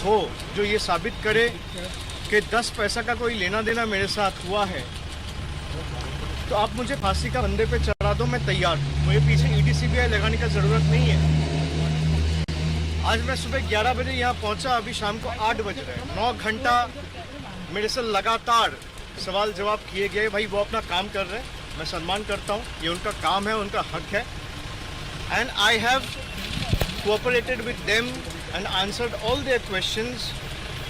हो जो ये साबित करे कि 10 पैसा का कोई लेना देना मेरे साथ हुआ है, तो आप मुझे फांसी का फंदे पे चढ़ा दो, मैं तैयार हूँ। मुझे पीछे ईडी सीबीआई लगाने का ज़रूरत नहीं है। आज मैं सुबह 11 बजे यहाँ पहुँचा, अभी शाम को 8 बज रहे हैं। 9 घंटा मेरे से लगातार सवाल जवाब किए गए। भाई वो अपना काम कर रहे हैं, मैं सम्मान करता हूँ, ये उनका काम है, उनका हक है। And I have cooperated with them and answered all their questions,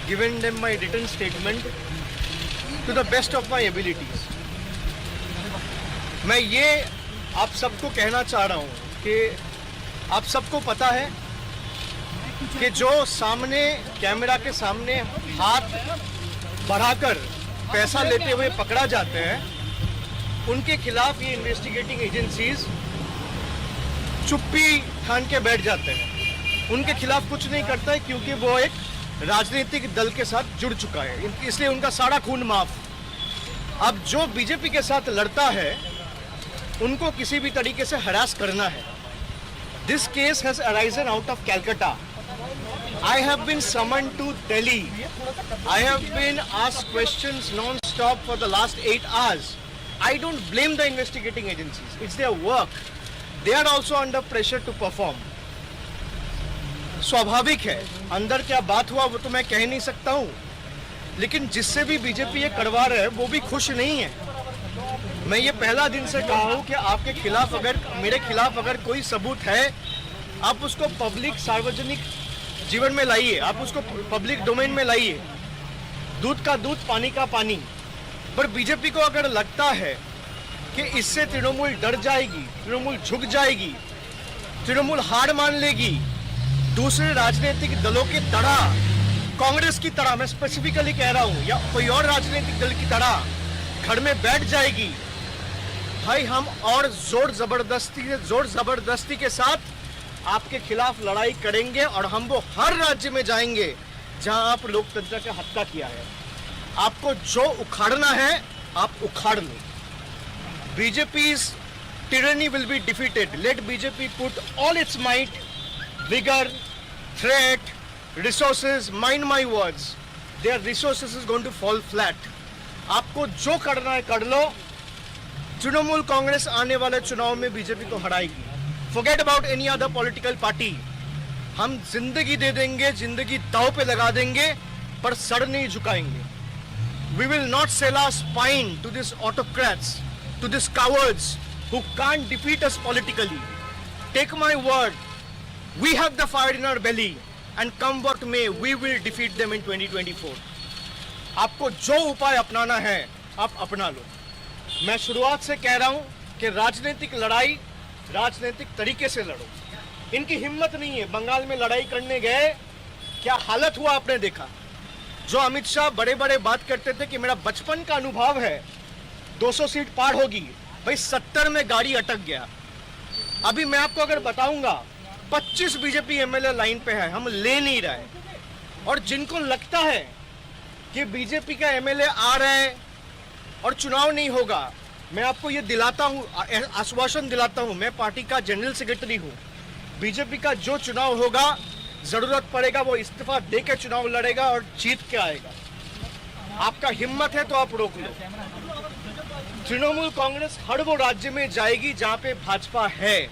given them my written statement to the best of my abilities. मैं ये आप सबको कहना चाह रहा हूँ कि आप सबको पता है कि जो सामने कैमरा के सामने हाथ बढ़ाकर पैसा लेते हुए पकड़ा जाते हैं, उनके खिलाफ ये इन्वेस्टिगेटिंग एजेंसीज चुप्पी ठान के बैठ जाते हैं। उनके खिलाफ कुछ नहीं करता है क्योंकि वो एक राजनीतिक दल के साथ जुड़ चुका है, इसलिए उनका सारा खून माफ। अब जो बीजेपी के साथ लड़ता है उनको किसी भी तरीके से हरास करना है। This case has arisen out of Calcutta. I have been summoned to Delhi. I have been asked questions non-stop for the last 8 hours. I don't blame the investigating agencies. It's their work. They are also under pressure to perform. स्वाभाविक है, अंदर क्या बात हुआ वो तो मैं कह नहीं सकता हूँ, लेकिन जिससे भी बीजेपी ये करवा रहे हैं वो भी खुश नहीं है। मैं ये पहला दिन से कहा हूँ कि आपके खिलाफ अगर मेरे खिलाफ अगर कोई सबूत है, आप उसको पब्लिक सार्वजनिक जीवन में लाइए, आप उसको पब्लिक डोमेन में लाइए। दूध का दूध, पानी का पानी। पर बीजेपी को अगर लगता है कि इससे तृणमूल डर जाएगी, तृणमूल झुक जाएगी, तृणमूल हार मान लेगी, दूसरे राजनीतिक दलों की तरह, कांग्रेस की तरह मैं स्पेसिफिकली कह रहा हूं, या कोई और राजनीतिक दल की तरह घर में बैठ जाएगी, भाई हम और जोर जबरदस्ती के साथ आपके खिलाफ लड़ाई करेंगे और हम वो हर राज्य में जाएंगे जहां आप लोकतंत्र का हत्या किया है। आपको जो उखाड़ना है आप उखाड़ लो। BJP's tyranny will be defeated. Let BJP put all its might, vigor, threat, resources. Mind my words. Their resources is going to fall flat. आपको जो करना है कर लो। तृणमूल कांग्रेस आने वाले चुनाव में बीजेपी को हराएगी। Forget about any other political party. हम जिंदगी दे देंगे, जिंदगी दांव पे लगा देंगे, पर सर नहीं झुकाएंगे। We will not sell our spine to these autocrats, to these cowards who can't defeat us politically. Take my word, we have the fire in our belly, and come what may, we will defeat them in 2024. आपको जो उपाय अपनाना है आप अपना लो। मैं शुरुआत से कह रहा हूं कि राजनीतिक लड़ाई राजनीतिक तरीके से लड़ो। इनकी हिम्मत नहीं है। बंगाल में लड़ाई करने गए, क्या हालत हुआ आपने देखा। जो अमित शाह बड़े बड़े बात करते थे कि मेरा बचपन का अनुभव है, 200 सीट पार होगी, भाई 70 में गाड़ी अटक गया। अभी मैं आपको अगर बताऊंगा 25 बीजेपी एमएलए लाइन पे है, हम ले नहीं रहे। और जिनको लगता है कि बीजेपी का एमएलए आ रहा है और चुनाव नहीं होगा, मैं आपको ये दिलाता हूँ, आश्वासन दिलाता हूँ, मैं पार्टी का जनरल सेक्रेटरी हूँ। बीजेपी का जो चुनाव होगा, जरूरत पड़ेगा वो इस्तीफा दे के चुनाव लड़ेगा और जीत के आएगा। आपका हिम्मत है तो आप रोक लो। तृणमूल कांग्रेस हर वो राज्य में जाएगी जहां पे भाजपा है,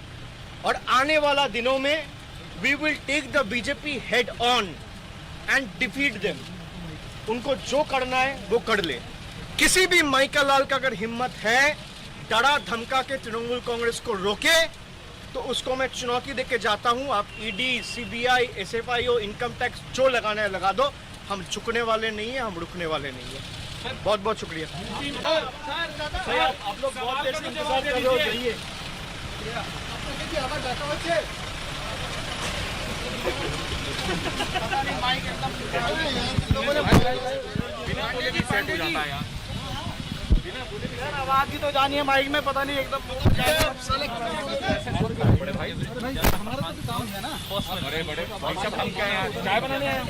और आने वाला दिनों में we will take the BJP head on and defeat them. उनको जो करना है वो कर ले। किसी भी माइकल लाल का अगर हिम्मत है डरा धमका के तृणमूल कांग्रेस को रोके, तो उसको मैं चुनौती देके जाता हूं। आप ED, CBI, SFIO, income tax जो लगाना है लगा दो, हम झुकने वाले नहीं है, हम रुकने वाले नहीं है। बहुत बहुत शुक्रिया। आप लोग बहुत देर से इंतजार कर रहे हो, जाइए। आवाज ही तो जानिए माइक में, पता नहीं एकदम बड़े भाई, हमारा तो काम है ना, बड़े बड़े भाई साहब, हम क्या चाय बनाने आए हैं।